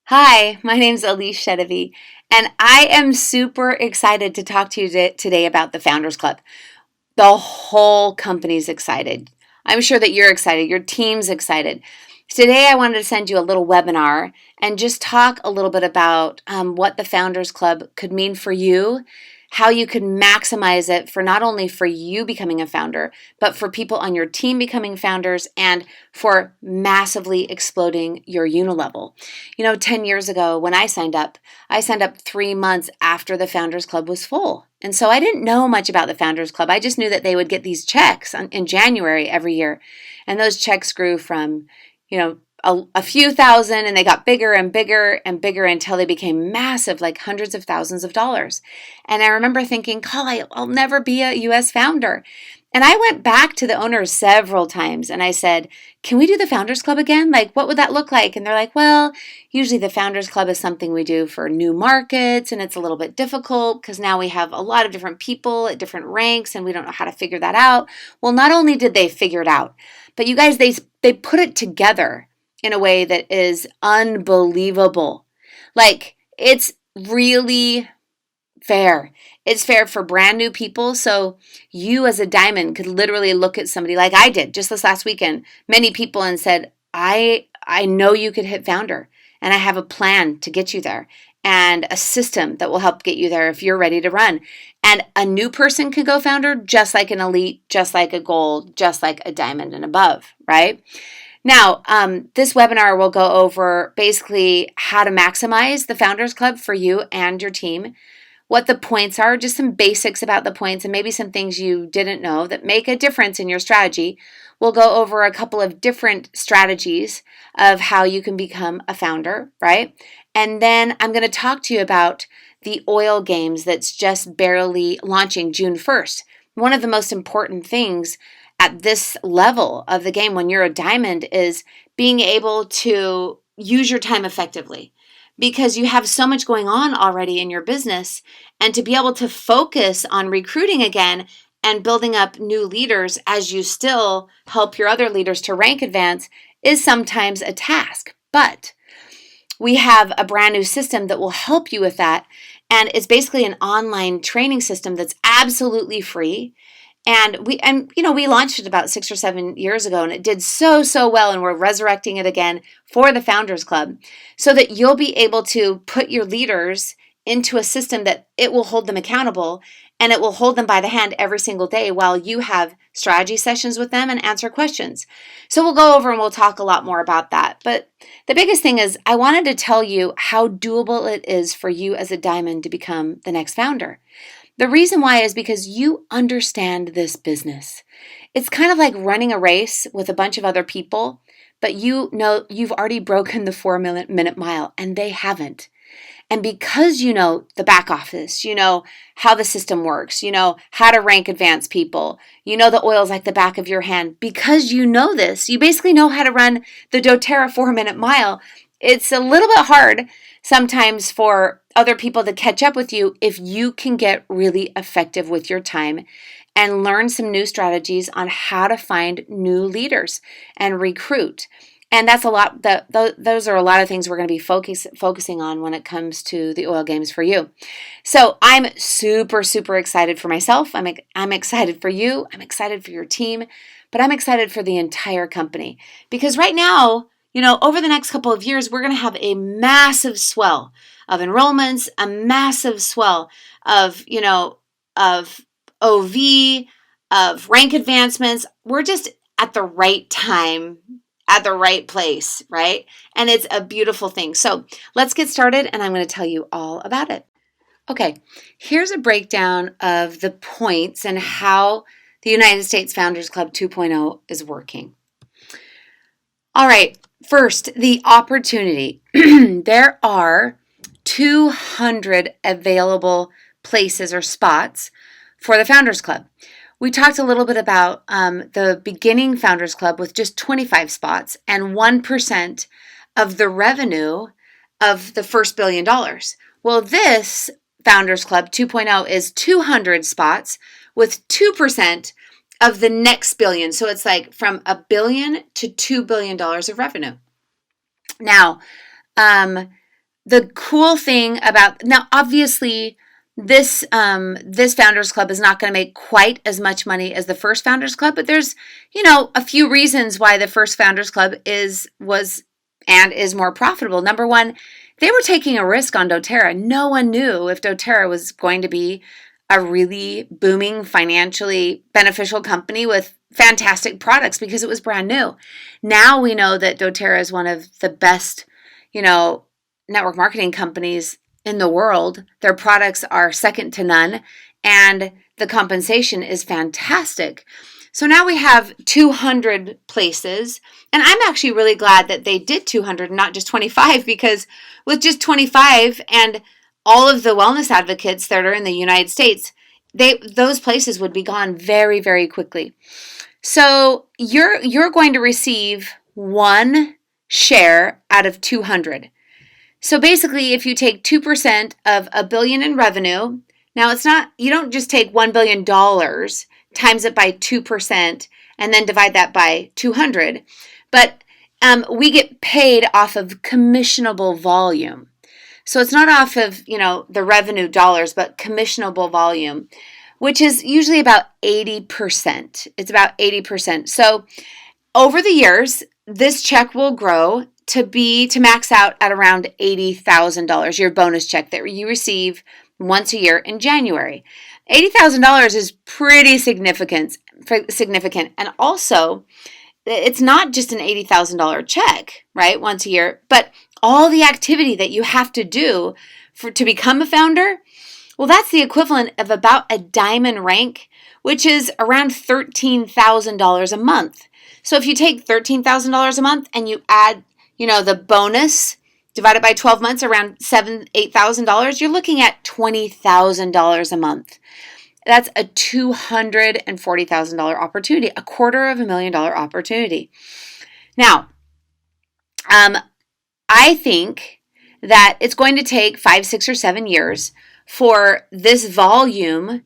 Hi, my name's Allyse Sedivy, and I am super excited to talk to you today about the Founders Club. The whole company's excited. I'm sure that you're excited. Your team's excited. Today, I wanted to send you a little webinar and just talk a little bit about what the Founders Club could mean for you, how you could maximize it for not only for you becoming a founder, but for people on your team becoming founders and for massively exploding your unilevel. 10 years ago when I signed up 3 months after the Founders Club was full. And so I didn't know much about the Founders Club. I just knew that they would get these checks in January every year. And those checks grew from, a few thousand, and they got bigger and bigger and bigger until they became massive, like hundreds of thousands of dollars. And I remember thinking, I'll never be a US founder. And I went back to the owners several times and I said, can we do the Founders Club again? Like, what would that look like? And they're like, well, usually the Founders Club is something we do for new markets, and it's a little bit difficult because now we have a lot of different people at different ranks and we don't know how to figure that out. Well, not only did they figure it out, but you guys, they put it together in a way that is unbelievable. Like, it's really fair. It's fair for brand new people. So you as a diamond could literally look at somebody like I did just this last weekend, many people, and said, I know you could hit founder, and I have a plan to get you there and a system that will help get you there if you're ready to run. And a new person can go founder just like an elite, just like a gold, just like a diamond and above, right? Now, this webinar will go over basically how to maximize the Founders Club for you and your team, what the points are, just some basics about the points, and maybe some things you didn't know that make a difference in your strategy. We'll go over a couple of different strategies of how you can become a founder, right? And then I'm going to talk to you about the oil games that's just barely launching June 1st. One of the most important things at this level of the game when you're a diamond is being able to use your time effectively, because you have so much going on already in your business, and to be able to focus on recruiting again and building up new leaders as you still help your other leaders to rank advance is sometimes a task. But we have a brand new system that will help you with that, and it's basically an online training system that's absolutely free. And we launched it about 6 or 7 years ago, and it did so well, and we're resurrecting it again for the Founders Club so that you'll be able to put your leaders into a system that it will hold them accountable, and it will hold them by the hand every single day while you have strategy sessions with them and answer questions. So we'll go over and we'll talk a lot more about that. But the biggest thing is I wanted to tell you how doable it is for you as a diamond to become the next founder. The reason why is because you understand this business. It's kind of like running a race with a bunch of other people, but you know you've already broken the 4-minute mile and they haven't. And because you know the back office, you know how the system works, you know how to rank advanced people, you know the oil's like the back of your hand. Because you know this, you basically know how to run the doTERRA 4-minute mile. It's a little bit hard sometimes for other people to catch up with you if you can get really effective with your time and learn some new strategies on how to find new leaders and recruit. And that's a lot. Those are a lot of things we're going to be focusing on when it comes to the oil games for you. So I'm super excited for myself. I'm excited for you. I'm excited for your team, but I'm excited for the entire company, because right now, over the next couple of years, we're going to have a massive swell of enrollments, a massive swell of, of OV, of rank advancements. We're just at the right time, at the right place, right? And it's a beautiful thing. So let's get started, and I'm going to tell you all about it. Okay, here's a breakdown of the points and how the United States Founders Club 2.0 is working. All right, first, the opportunity. There are 200 available places or spots for the Founders Club. We talked a little bit about the beginning Founders Club with just 25 spots and 1% of the revenue of the first $1 billion. Well, this Founders Club 2.0 is 200 spots with 2% of the next billion. So it's like from $1 billion to $2 billion of revenue. Now, the cool thing about, now obviously this Founders Club is not going to make quite as much money as the first Founders Club, but there's, a few reasons why the first Founders Club is more profitable. Number one, they were taking a risk on doTERRA. No one knew if doTERRA was going to be a really booming, financially beneficial company with fantastic products because it was brand new. Now we know that doTERRA is one of the best, network marketing companies in the world. Their products are second to none, and the compensation is fantastic. So now we have 200 places, and I'm actually really glad that they did 200 and not just 25, because with just 25 and all of the wellness advocates that are in the United States, those places would be gone very, very quickly. So you're going to receive one share out of 200. So basically, if you take 2% of $1 billion in revenue, now it's not, you don't just take $1 billion, times it by 2%, and then divide that by 200. But we get paid off of commissionable volume. So it's not off of, the revenue dollars, but commissionable volume, which is usually about 80%. It's about 80%. So over the years, this check will grow to max out at around $80,000, your bonus check that you receive once a year in January. $80,000 is pretty significant. And also, it's not just an $80,000 check, right, once a year, but all the activity that you have to do to become a founder, well, that's the equivalent of about a diamond rank, which is around $13,000 a month. So if you take $13,000 a month and you add, the bonus divided by 12 months, around $8,000, you're looking at $20,000 a month. That's a $240,000 opportunity, a $250,000 opportunity. Now, I think that it's going to take 5, 6, or 7 years for this volume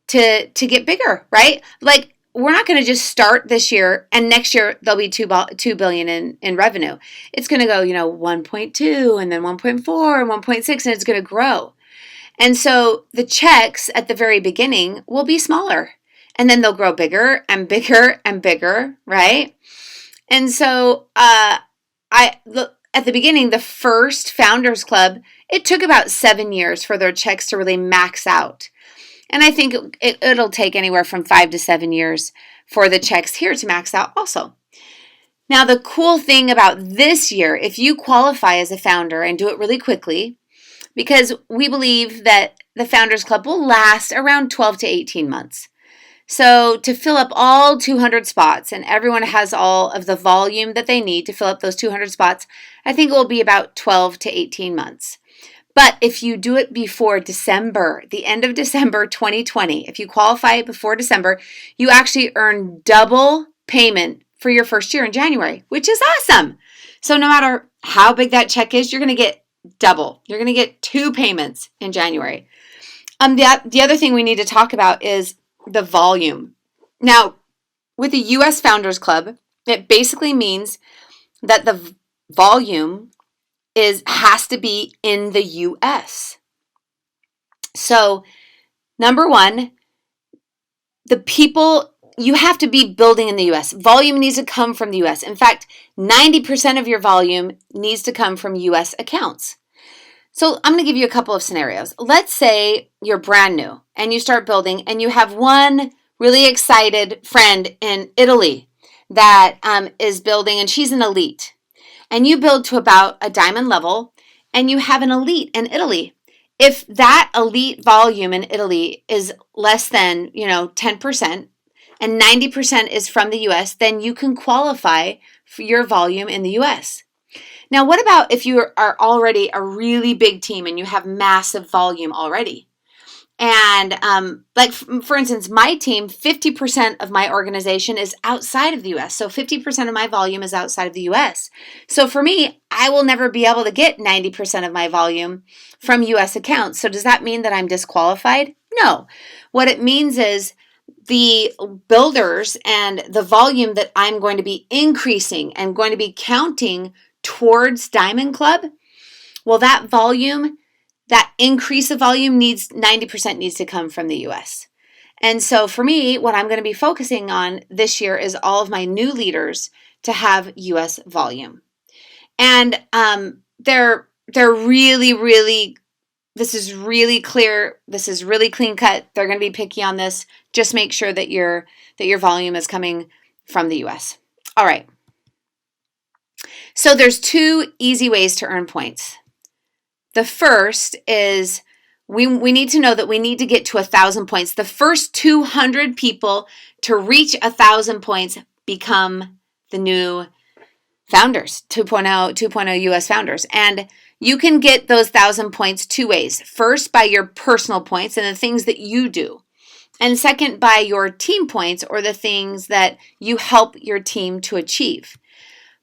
to get bigger, right? Like, we're not going to just start this year and next year there'll be $2 billion in revenue. It's going to go, 1.2 and then 1.4 and 1.6, and it's going to grow. And so the checks at the very beginning will be smaller, and then they'll grow bigger and bigger and bigger, right? And so at the beginning, the first Founders Club, it took about 7 years for their checks to really max out. And I think it'll take anywhere from 5 to 7 years for the checks here to max out also. Now, the cool thing about this year, if you qualify as a founder and do it really quickly, because we believe that the Founders Club will last around 12 to 18 months. So to fill up all 200 spots, and everyone has all of the volume that they need to fill up those 200 spots, I think it will be about 12 to 18 months. But if you do it before December, the end of December 2020, if you qualify before December, you actually earn double payment for your first year in January, which is awesome. So no matter how big that check is, you're going to get double. You're going to get 2 payments in January. The other thing we need to talk about is the volume. Now, with the U.S. Founders Club, it basically means that the volume has to be in the U.S. So, number one, the people, you have to be building in the U.S. Volume needs to come from the U.S. In fact, 90% of your volume needs to come from U.S. accounts. So I'm going to give you a couple of scenarios. Let's say you're brand new and you start building and you have one really excited friend in Italy that is building, and she's an elite. And you build to about a diamond level, and you have an elite in Italy. If that elite volume in Italy is less than, 10%, and 90% is from the U.S., then you can qualify for your volume in the U.S. Now, what about if you are already a really big team and you have massive volume already? And for instance, my team, 50% of my organization is outside of the U.S. So 50% of my volume is outside of the U.S. So for me, I will never be able to get 90% of my volume from U.S. accounts. So does that mean that I'm disqualified? No. What it means is the builders and the volume that I'm going to be increasing and going to be counting towards Diamond Club Well, that volume, that increase of volume 90% needs to come from the US. And so for me, what I'm going to be focusing on this year is all of my new leaders to have US volume. And they're really, really, this is really clear. This is really clean cut. They're going to be picky on this. Just make sure that your volume is coming from the US. All right. So there's 2 easy ways to earn points. The first is we need to know that we need to get to 1,000 points. The first 200 people to reach 1,000 points become the new founders, 2.0 US founders. And you can get those 1,000 points 2 ways. First, by your personal points and the things that you do. And second, by your team points or the things that you help your team to achieve.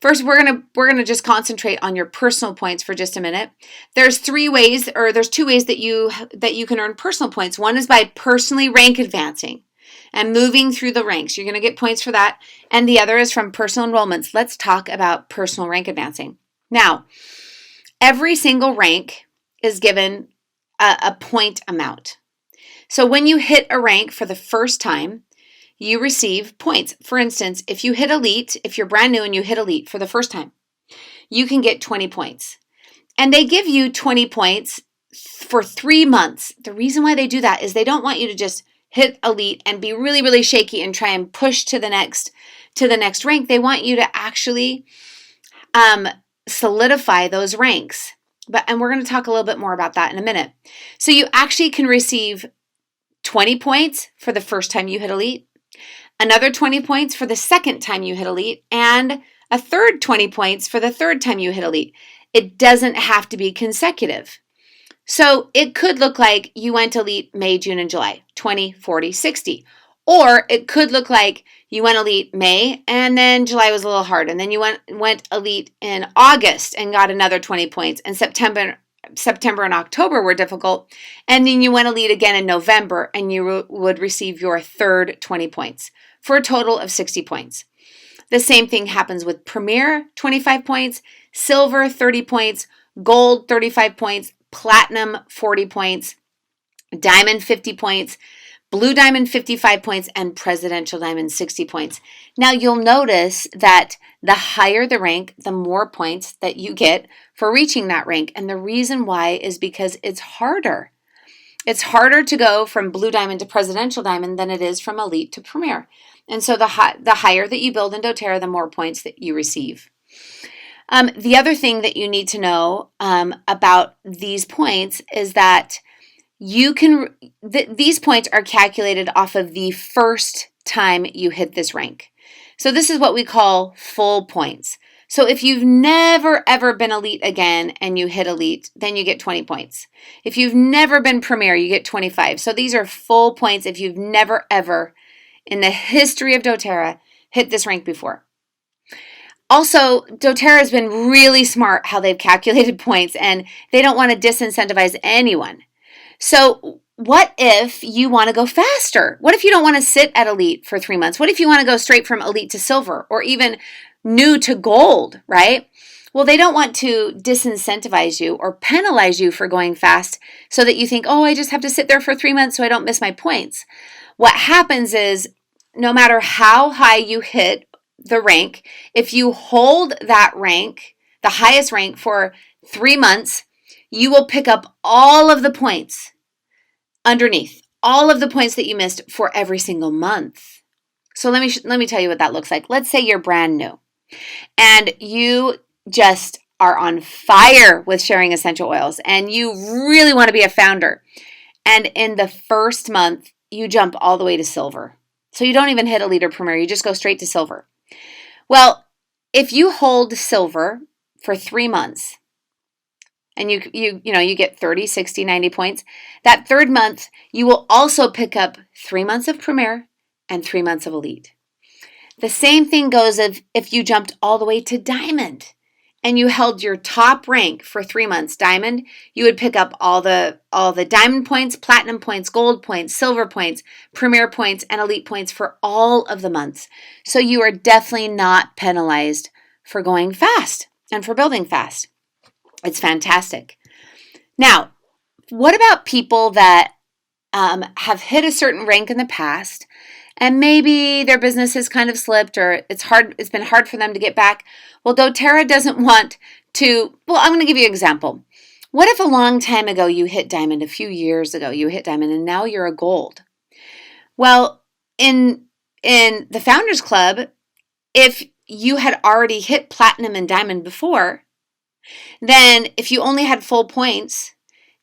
First, we're gonna just concentrate on your personal points for just a minute. There's 2 ways that you can earn personal points. One is by personally rank advancing and moving through the ranks. You're gonna get points for that. And the other is from personal enrollments. Let's talk about personal rank advancing. Now, every single rank is given a point amount. So when you hit a rank for the first time, you receive points. For instance, if you hit elite, if you're brand new and you hit elite for the first time, you can get 20 points. And they give you 20 points for 3 months. The reason why they do that is they don't want you to just hit elite and be really, really shaky and try and push to the next rank. They want you to actually solidify those ranks. And we're going to talk a little bit more about that in a minute. So you actually can receive 20 points for the first time you hit elite, another 20 points for the second time you hit elite, and a third 20 points for the third time you hit elite. It doesn't have to be consecutive. So it could look like you went elite May, June, and July, 20, 40, 60. Or it could look like you went elite May and then July was a little hard. And then you went elite in August and got another 20 points. And September and October were difficult. And then you went elite again in November and you would receive your third 20 points for a total of 60 points. The same thing happens with Premier, 25 points, Silver, 30 points, Gold, 35 points, Platinum, 40 points, Diamond, 50 points, Blue Diamond, 55 points, and Presidential Diamond, 60 points. Now, you'll notice that the higher the rank, the more points that you get for reaching that rank. And the reason why is because it's harder. It's harder to go from Blue Diamond to Presidential Diamond than it is from Elite to Premier. And so the higher that you build in doTERRA, the more points that you receive. The other thing that you need to know about these points is that these points are calculated off of the first time you hit this rank. So this is what we call full points. So if you've never ever been elite again and you hit elite, then you get 20 points. If you've never been premier, you get 25. So these are full points if you've never ever in the history of doTERRA hit this rank before. Also, doTERRA has been really smart how they've calculated points, and they don't want to disincentivize anyone. So what if you want to go faster? What if you don't want to sit at elite for 3 months? What if you want to go straight from elite to silver or even new to gold, right? Well, they don't want to disincentivize you or penalize you for going fast so that you think, oh, I just have to sit there for 3 months so I don't miss my points. What happens is no matter how high you hit the rank, if you hold that rank, the highest rank for 3 months, you will pick up all of the points underneath, all of the points that you missed for every single month. So let me tell you what that looks like. Let's say you're brand new and you just are on fire with sharing essential oils and you really want to be a founder. And in the first month, you jump all the way to silver. So you don't even hit elite or premier, you just go straight to silver. Well, if you hold silver for 3 months and you get 30, 60, 90 points, that third month, you will also pick up 3 months of premier and 3 months of elite. The same thing goes if you jumped all the way to diamond and you held your top rank for 3 months, diamond, you would pick up all the diamond points, platinum points, gold points, silver points, premier points, and elite points for all of the months. So you are definitely not penalized for going fast and for building fast. It's fantastic. Now, what about people that have hit a certain rank in the past, and maybe their business has kind of slipped, or it's been hard for them to get back? Well, doTERRA doesn't want to, well, I'm going to give you an example. What if a long time ago you hit diamond, a few years ago you hit diamond, and now you're a gold? Well, in the Founders Club, if you had already hit platinum and diamond before, then if you only had full points,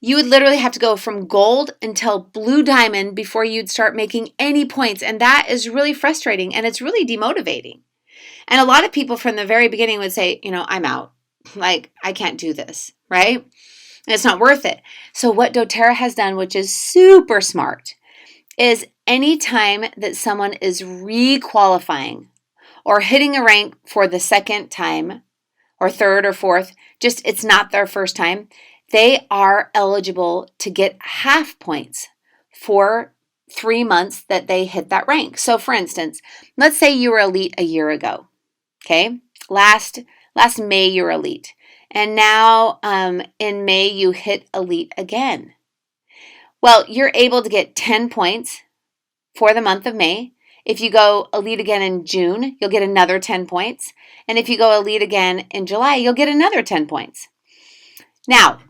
you would literally have to go from gold until blue diamond before you'd start making any points. And that is really frustrating, and it's really demotivating. And a lot of people from the very beginning would say, I'm out. Like, I can't do this, right? And it's not worth it. So what doTERRA has done, which is super smart, is anytime that someone is re-qualifying or hitting a rank for the second time or third or fourth, just it's not their first time, they are eligible to get half points for 3 months that they hit that rank. So for instance, let's say you were elite a year ago, okay? Last May you were elite, and now in May you hit elite again. Well, you're able to get 10 points for the month of May. If you go elite again in June, you'll get another 10 points. And if you go elite again in July, you'll get another 10 points. Now,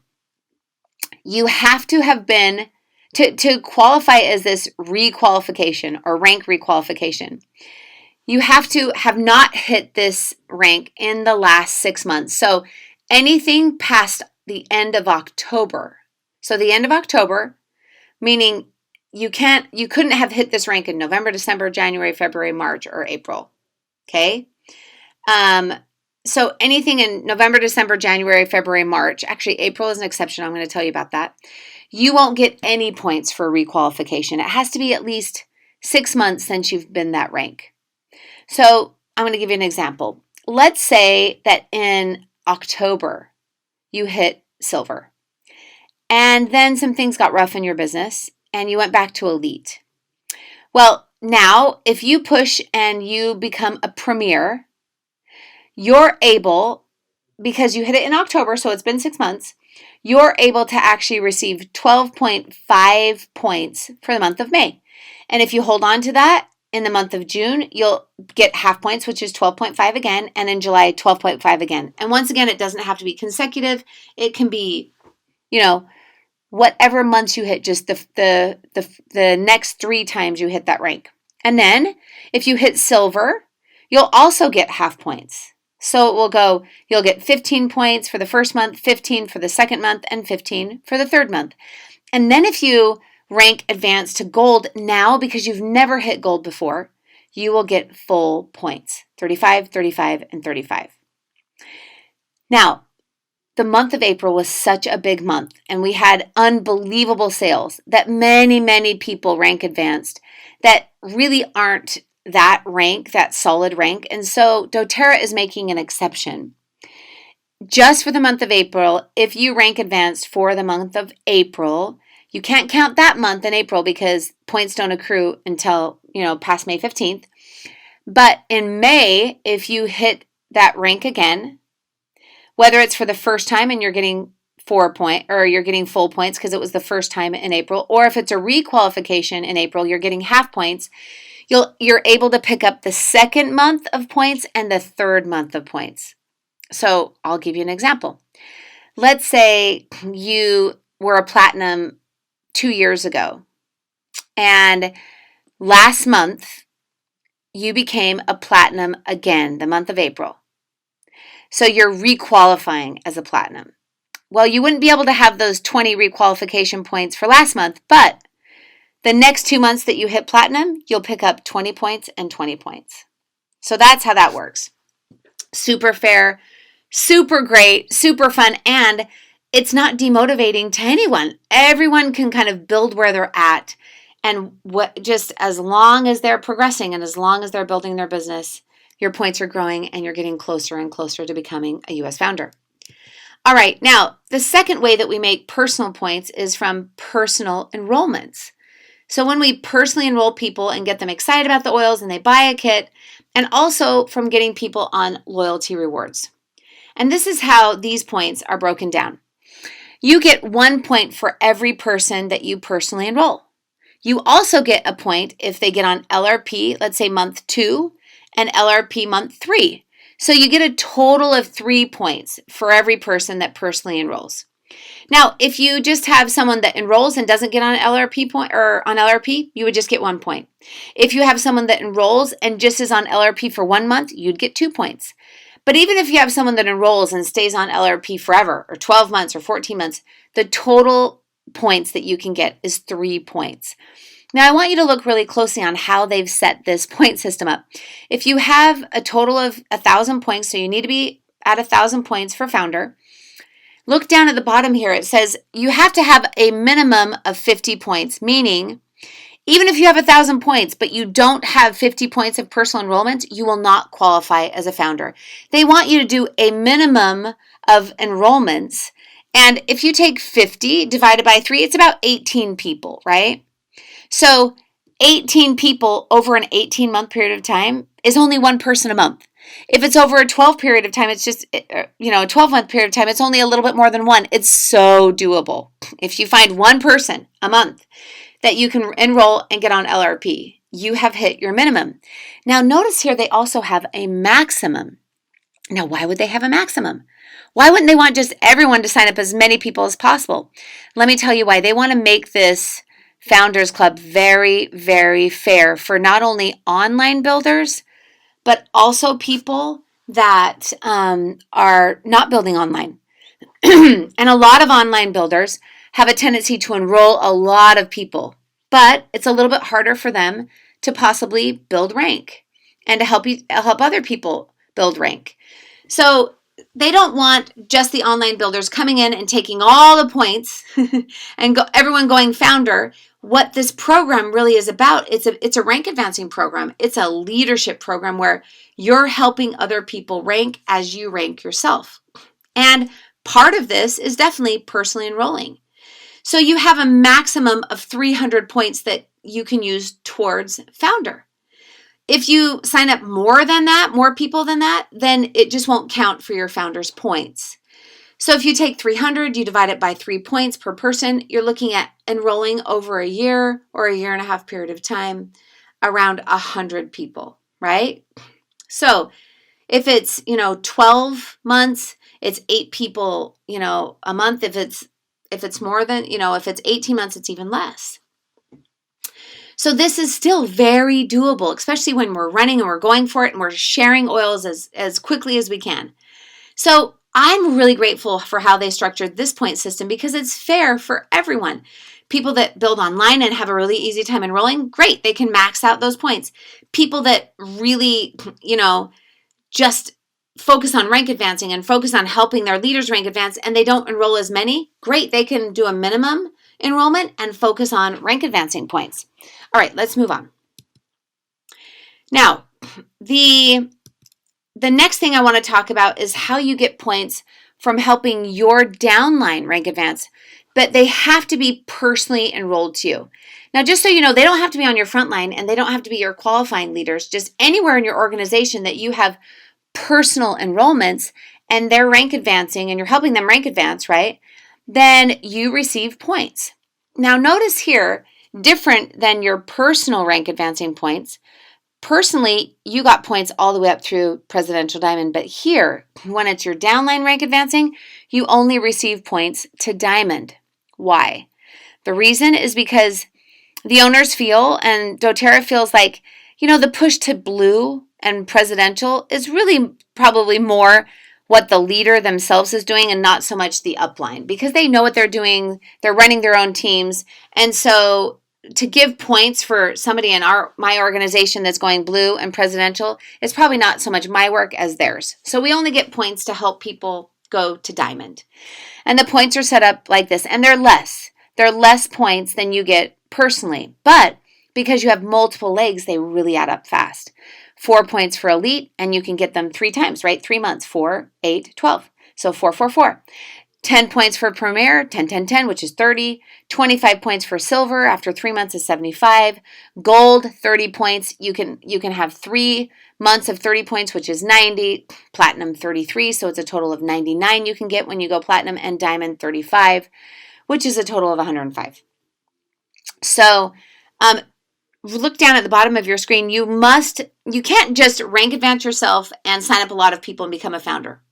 you have to have been, to qualify as this requalification or rank requalification, you have to have not hit this rank in the last 6 months. So anything past the end of October. So the end of October, meaning you couldn't have hit this rank in November, December, January, February, March, or April. Okay? So anything in November, December, January, February, March, actually April is an exception. I'm going to tell you about that. You won't get any points for requalification. It has to be at least 6 months since you've been that rank. So I'm going to give you an example. Let's say that in October you hit silver, and then some things got rough in your business and you went back to elite. Well, now if you push and you become a premier, you're able, because you hit it in October, so it's been 6 months, you're able to actually receive 12.5 points for the month of May. And if you hold on to that in the month of June, you'll get half points, which is 12.5 again, and in July, 12.5 again. And once again, it doesn't have to be consecutive. It can be, whatever months you hit, just the next 3 times you hit that rank. And then if you hit silver, you'll also get half points. So it will go, you'll get 15 points for the first month, 15 for the second month, and 15 for the third month. And then if you rank advanced to gold now, because you've never hit gold before, you will get full points, 35, 35, and 35. Now, the month of April was such a big month, and we had unbelievable sales that many, many people rank advanced that really aren't that rank, that solid rank. And so doTERRA is making an exception. Just for the month of April, if you rank advanced for the month of April, you can't count that month in April because points don't accrue until, past May 15th. But in May, if you hit that rank again, whether it's for the first time and you're getting 4 points, or you're getting full points because it was the first time in April, or if it's a requalification in April, you're getting half points, you're able to pick up the second month of points and the third month of points. So I'll give you an example. Let's say you were a platinum 2 years ago, and last month you became a platinum again, the month of April. So you're requalifying as a platinum. Well, you wouldn't be able to have those 20 requalification points for last month, but the next 2 months that you hit platinum, you'll pick up 20 points and 20 points. So that's how that works. Super fair, super great, super fun, and it's not demotivating to anyone. Everyone can kind of build where they're at, and just as long as they're progressing and as long as they're building their business, your points are growing and you're getting closer and closer to becoming a U.S. founder. All right, now the second way that we make personal points is from personal enrollments. So when we personally enroll people and get them excited about the oils and they buy a kit, and also from getting people on loyalty rewards. And this is how these points are broken down. You get 1 point for every person that you personally enroll. You also get a point if they get on LRP, let's say month 2, and LRP month 3. So you get a total of 3 points for every person that personally enrolls. Now, if you just have someone that enrolls and doesn't get on LRP, you would just get 1 point. If you have someone that enrolls and just is on LRP for 1 month, you'd get 2 points. But even if you have someone that enrolls and stays on LRP forever, or 12 months or 14 months, the total points that you can get is 3 points. Now, I want you to look really closely on how they've set this point system up. If you have a total of 1,000 points, so you need to be at 1,000 points for founder, look down at the bottom here. It says you have to have a minimum of 50 points, meaning even if you have 1,000 points, but you don't have 50 points of personal enrollment, you will not qualify as a founder. They want you to do a minimum of enrollments. And if you take 50 divided by 3, it's about 18 people, right? So 18 people over an 18-month period of time is only 1 person a month. If it's over a 12 period of time, it's just, a 12-month period of time, it's only a little bit more than 1. It's so doable. If you find 1 person a month that you can enroll and get on LRP, you have hit your minimum. Now notice here they also have a maximum. Now why would they have a maximum? Why wouldn't they want just everyone to sign up, as many people as possible? Let me tell you why. They want to make this Founders Club very, very fair for not only online builders, but also people that are not building online. And a lot of online builders have a tendency to enroll a lot of people, but it's a little bit harder for them to possibly build rank and to help other people build rank. So they don't want just the online builders coming in and taking all the points and everyone going founder. What this program really is about, it's a rank advancing program. It's a leadership program where you're helping other people rank as you rank yourself. And part of this is definitely personally enrolling. So you have a maximum of 300 points that you can use towards founder. If you sign up more people than that, then it just won't count for your founder's points. So if you take 300, you divide it by 3 points per person, you're looking at enrolling over a year or a year and a half period of time around 100 people, right? So if it's, 12 months, it's 8 people, a month. If it's more than, if it's 18 months, it's even less. So this is still very doable, especially when we're running and we're going for it and we're sharing oils as quickly as we can. So I'm really grateful for how they structured this point system because it's fair for everyone. People that build online and have a really easy time enrolling, great, they can max out those points. People that really, just focus on rank advancing and focus on helping their leaders rank advance and they don't enroll as many, great, they can do a minimum enrollment and focus on rank advancing points. All right, let's move on. Now, the next thing I want to talk about is how you get points from helping your downline rank advance, but they have to be personally enrolled to you. Now, just so you know, they don't have to be on your front line and they don't have to be your qualifying leaders, just anywhere in your organization that you have personal enrollments and they're rank advancing and you're helping them rank advance, right? Then you receive points. Now, notice here, different than your personal rank advancing points, personally, you got points all the way up through Presidential Diamond, but here, when it's your downline rank advancing, you only receive points to Diamond. Why? The reason is because the owners feel, and doTERRA feels like, the push to blue and Presidential is really probably more what the leader themselves is doing and not so much the upline because they know what they're doing, they're running their own teams, and so to give points for somebody in my organization that's going blue and Presidential is probably not so much my work as theirs. So we only get points to help people go to Diamond. And the points are set up like this, and they're less. They're less points than you get personally, but because you have multiple legs, they really add up fast. 4 points for elite, and you can get them 3 times, right? 3 months, 4, 8, 12. So 4, 4, 4. 10 points for Premier, 10, 10, 10, which is 30. 25 points for Silver after 3 months is 75. Gold, 30 points. You can have 3 months of 30 points, which is 90. Platinum, 33, so it's a total of 99 you can get when you go Platinum. And Diamond, 35, which is a total of 105. So look down at the bottom of your screen. You can't just rank advance yourself and sign up a lot of people and become a founder.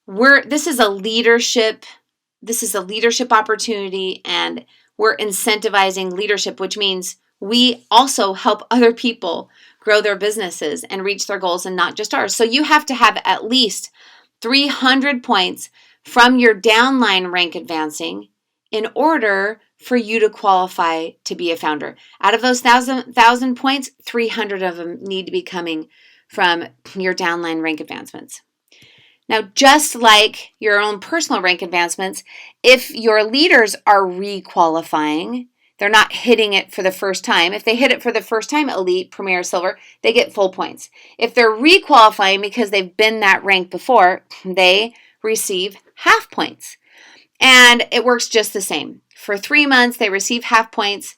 This is a leadership opportunity, and we're incentivizing leadership, which means we also help other people grow their businesses and reach their goals, and not just ours. So you have to have at least 300 points from your downline rank advancing in order for you to qualify to be a founder. Out of those 1,000 points, 300 of them need to be coming from your downline rank advancements. Now, just like your own personal rank advancements, if your leaders are re-qualifying, they're not hitting it for the first time. If they hit it for the first time, Elite, Premier, Silver, they get full points. If they're re-qualifying because they've been that rank before, they receive half points. And it works just the same. For 3 months, they receive half points.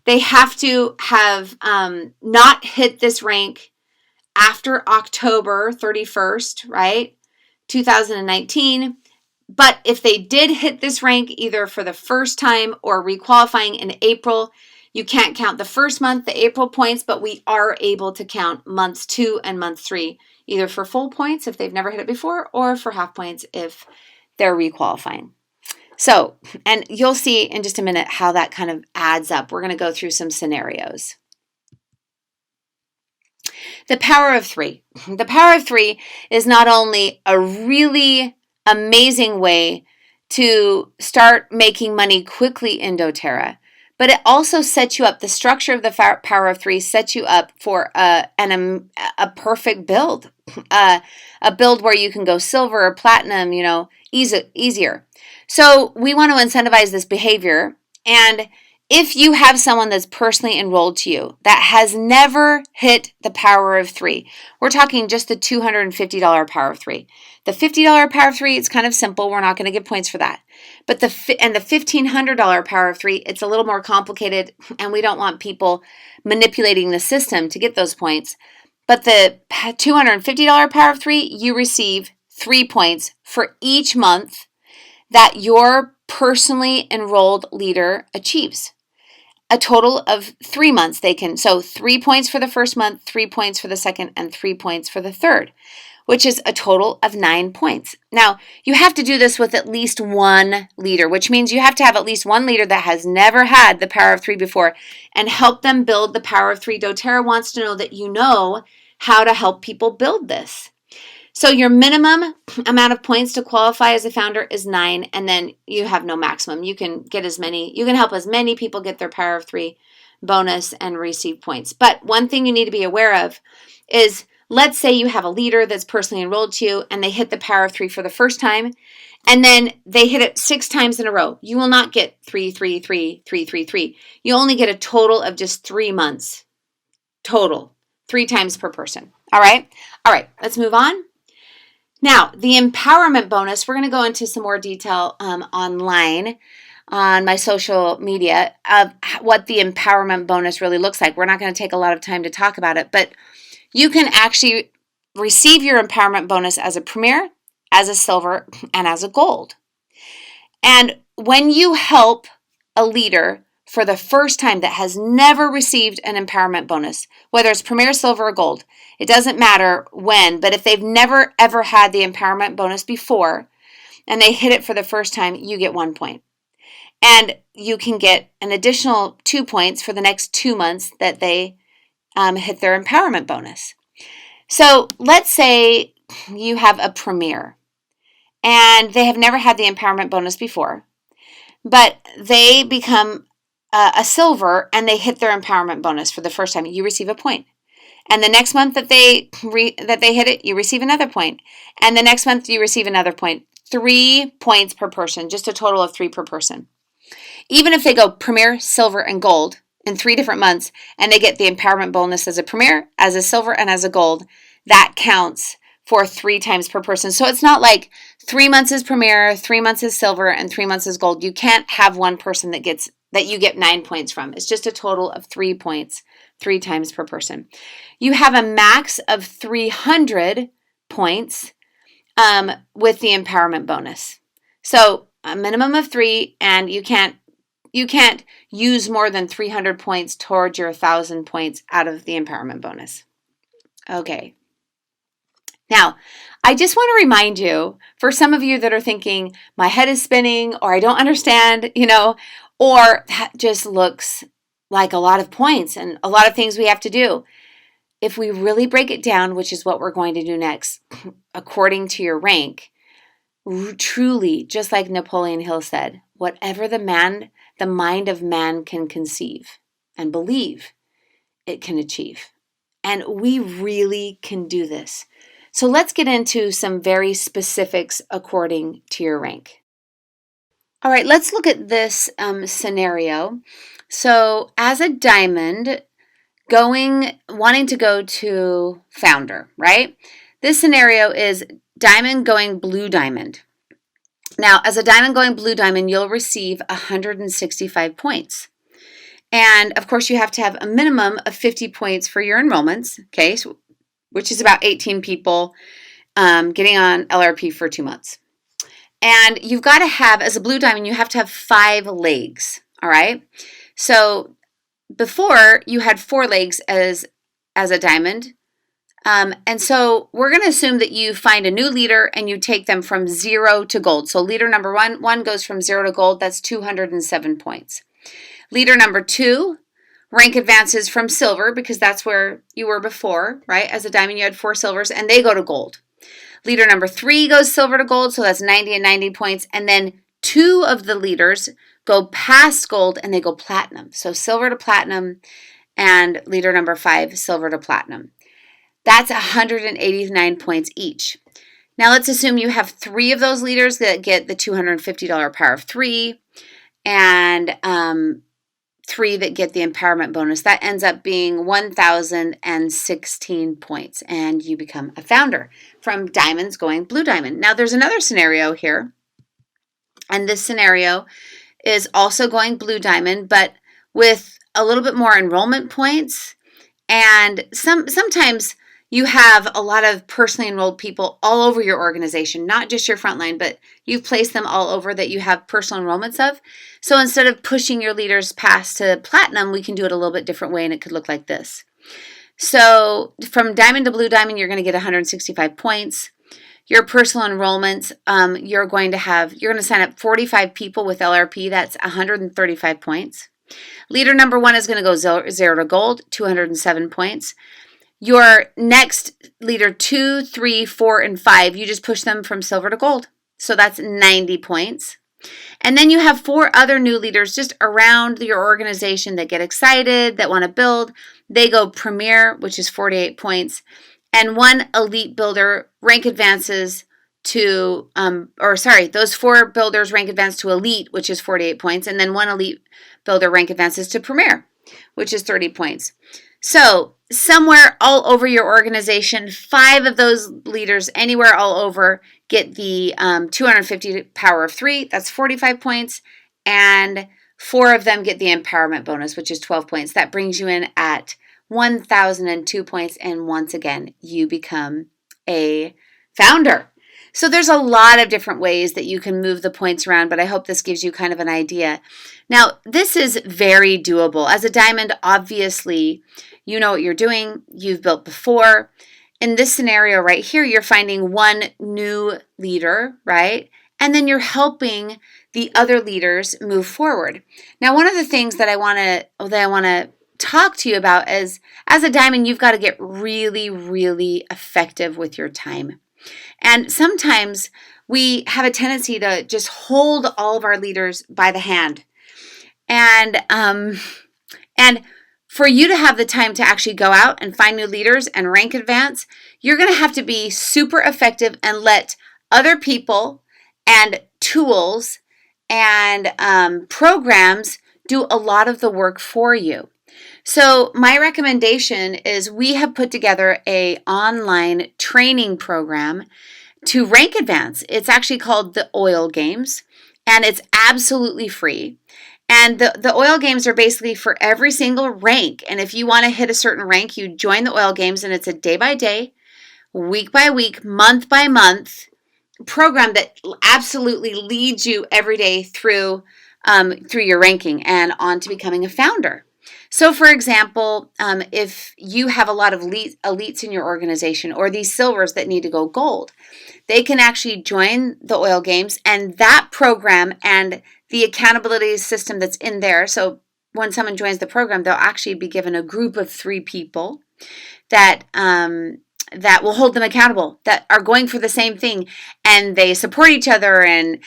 They have to have not hit this rank after October 31st, right? 2019, but if they did hit this rank either for the first time or requalifying in April, you can't count the first month, the April points, but we are able to count months 2 and month 3, either for full points if they've never hit it before, or for half points if they're requalifying. So, and you'll see in just a minute how that kind of adds up. We're going to go through some scenarios. The power of 3. The power of 3 is not only a really amazing way to start making money quickly in doTERRA, but it also sets you up. The structure of the power of 3 sets you up for a perfect build, a build where you can go silver or platinum, easier. So we want to incentivize this behavior. And if you have someone that's personally enrolled to you that has never hit the power of 3, we're talking just the $250 power of 3. The $50 power of 3, it's kind of simple. We're not going to give points for that. But the $1,500 power of 3, it's a little more complicated, and we don't want people manipulating the system to get those points. But the $250 power of 3, you receive 3 points for each month that your personally enrolled leader achieves. A total of 3 months so 3 points for the first month, 3 points for the second, and 3 points for the third, which is a total of 9 points. Now, you have to do this with at least one leader, which means you have to have at least one leader that has never had the power of 3 before and help them build the power of 3. doTERRA wants to know that you know how to help people build this. So your minimum amount of points to qualify as a founder is 9, and then you have no maximum. You can help as many people get their power of 3 bonus and receive points. But one thing you need to be aware of is, let's say you have a leader that's personally enrolled to you and they hit the power of 3 for the first time, and then they hit it 6 times in a row. You will not get 3, 3, 3, 3, 3, 3. You only get a total of just 3 months total, 3 times per person. All right, let's move on. Now, the empowerment bonus, we're going to go into some more detail online on my social media of what the empowerment bonus really looks like. We're not going to take a lot of time to talk about it, but you can actually receive your empowerment bonus as a Premier, as a Silver, and as a Gold. And when you help a leader for the first time that has never received an empowerment bonus, whether it's Premier, Silver, or Gold, it doesn't matter when, but if they've never ever had the empowerment bonus before and they hit it for the first time, you get 1 point. And you can get an additional 2 points for the next 2 months that they hit their empowerment bonus. So let's say you have a Premier and they have never had the empowerment bonus before, but they become a Silver and they hit their empowerment bonus for the first time. You receive a point. And the next month that they hit it, you receive another point. And the next month you receive another point. 3 points per person, just a total of 3 per person. Even if they go Premier, Silver, and Gold in 3 different months, and they get the empowerment bonus as a Premier, as a Silver, and as a Gold, that counts for 3 times per person. So it's not like 3 months is Premier, 3 months is Silver, and 3 months is Gold. You can't have one person that you get 9 points from. It's just a total of 3 points, 3 times per person. You have a max of 300 points with the empowerment bonus. So a minimum of 3, and you can't use more than 300 points towards your 1,000 points out of the empowerment bonus. Okay. Now, I just want to remind you, for some of you that are thinking, my head is spinning, or I don't understand, or that just looks like a lot of points and a lot of things we have to do. If we really break it down, which is what we're going to do next, according to your rank, truly, just like Napoleon Hill said, whatever the mind of man can conceive and believe, it can achieve. And we really can do this. So let's get into some very specifics according to your rank. All right, let's look at this scenario. So as a diamond, wanting to go to founder, right? This scenario is diamond going blue diamond. Now, as a diamond going blue diamond, you'll receive 165 points. And of course, you have to have a minimum of 50 points for your enrollments, okay, which is about 18 people getting on LRP for 2 months. And you've got to have, as a blue diamond, you have to have 5 legs, all right? So before, you had 4 legs as a diamond. And so we're going to assume that you find a new leader and you take them from 0 to gold. So leader number one goes from 0 to gold. That's 207 points. Leader number 2, rank advances from silver, because that's where you were before, right? As a diamond, you had 4 silvers, and they go to gold. Leader number 3 goes silver to gold, so that's 90 and 90 points. And then 2 of the leaders go past gold, and they go platinum. So silver to platinum, and leader number 5, silver to platinum. That's 189 points each. Now let's assume you have 3 of those leaders that get the $250 power of 3, and 3 that get the empowerment bonus. That ends up being 1,016 points, and you become a founder from diamonds going blue diamond. Now there's another scenario here, and this scenario is also going blue diamond, but with a little bit more enrollment points, and sometimes you have a lot of personally enrolled people all over your organization, not just your frontline, but you've placed them all over that you have personal enrollments of. So instead of pushing your leaders past to platinum, we can do it a little bit different way, and it could look like this. So from diamond to blue diamond, you're going to get 165 points. Your personal enrollments, you're going to sign up 45 people with LRP. That's 135 points. Leader number 1 is going to go 0 to gold, 207 points. Your next leader 2, 3, 4, and 5, you just push them from silver to gold. So that's 90 points. And then you have 4 other new leaders just around your organization that get excited, that want to build. They go premier, which is 48 points. And 1 elite builder rank advances to, those 4 builders rank advance to elite, which is 48 points. And then 1 elite builder rank advances to premier, which is 30 points. So somewhere all over your organization, 5 of those leaders anywhere all over get the 250 power of 3. That's 45 points. And 4 of them get the empowerment bonus, which is 12 points. That brings you in at 1,002 points. And once again, you become a founder. So there's a lot of different ways that you can move the points around, but I hope this gives you kind of an idea. Now, this is very doable. As a diamond, obviously, you know what you're doing. You've built before. In this scenario right here, you're finding 1 new leader, right? And then you're helping the other leaders move forward. Now, one of the things that I want to talk to you about is, as a diamond, you've got to get really, really effective with your time. And sometimes we have a tendency to just hold all of our leaders by the hand. And for you to have the time to actually go out and find new leaders and rank advance, you're going to have to be super effective and let other people and tools and programs do a lot of the work for you. So my recommendation is we have put together an online training program to rank advance. It's actually called the Oil Games, and it's absolutely free. And the oil games are basically for every single rank. And if you want to hit a certain rank, you join the oil games, and it's a day by day, week by week, month by month program that absolutely leads you every day through your ranking and on to becoming a founder. So, for example, if you have a lot of elites in your organization, or these silvers that need to go gold, they can actually join the oil games, and that program and the accountability system that's in there. So when someone joins the program, they'll actually be given a group of 3 people that that will hold them accountable, that are going for the same thing, and they support each other and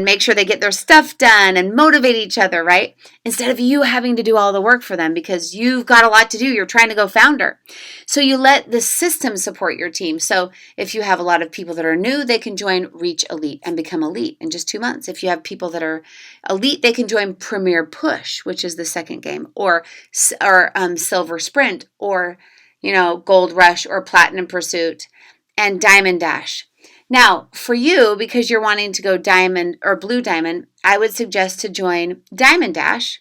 make sure they get their stuff done and motivate each other, right? Instead of you having to do all the work for them because you've got a lot to do. You're trying to go founder. So you let the system support your team. So if you have a lot of people that are new, they can join Reach Elite and become elite in just 2 months. If you have people that are elite, they can join Premier Push, which is the second game, or Silver Sprint, or Gold Rush, or Platinum Pursuit, and Diamond Dash. Now, for you, because you're wanting to go Diamond or Blue Diamond, I would suggest to join Diamond Dash.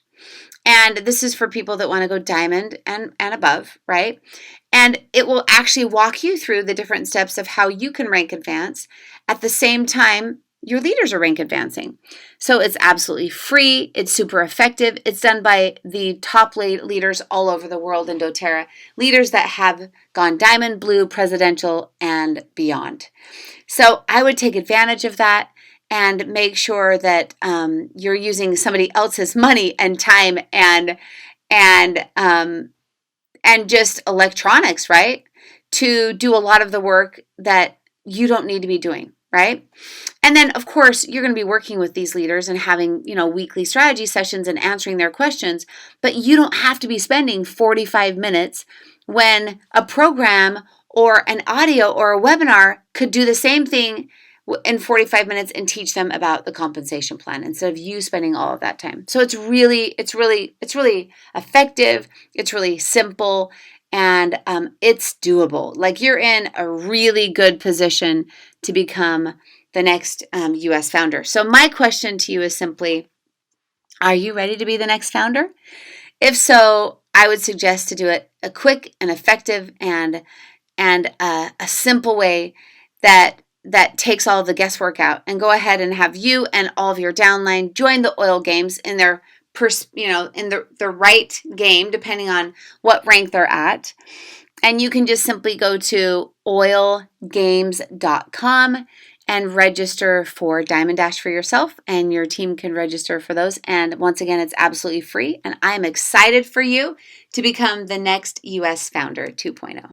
And this is for people that want to go Diamond and above, right? And it will actually walk you through the different steps of how you can rank advance at the same time your leaders are rank advancing. So it's absolutely free. It's super effective. It's done by the top leaders all over the world in doTERRA, leaders that have gone Diamond, Blue, Presidential, and beyond. So I would take advantage of that and make sure that you're using somebody else's money and time and just electronics, right, to do a lot of the work that you don't need to be doing, right? And then, of course, you're going to be working with these leaders and having, weekly strategy sessions and answering their questions, but you don't have to be spending 45 minutes when a program or an audio or a webinar could do the same thing in 45 minutes and teach them about the compensation plan instead of you spending all of that time. So it's really effective. It's really simple, and it's doable. Like, you're in a really good position to become the next U.S. founder. So my question to you is simply, are you ready to be the next founder? If so, I would suggest to do it a quick and effective and a simple way that takes all of the guesswork out, and go ahead and have you and all of your downline join the oil games in their in the right game, depending on what rank they're at. And you can just simply go to oilgames.com and register for Diamond Dash for yourself, and your team can register for those. And once again, it's absolutely free, and I'm excited for you to become the next US Founder 2.0.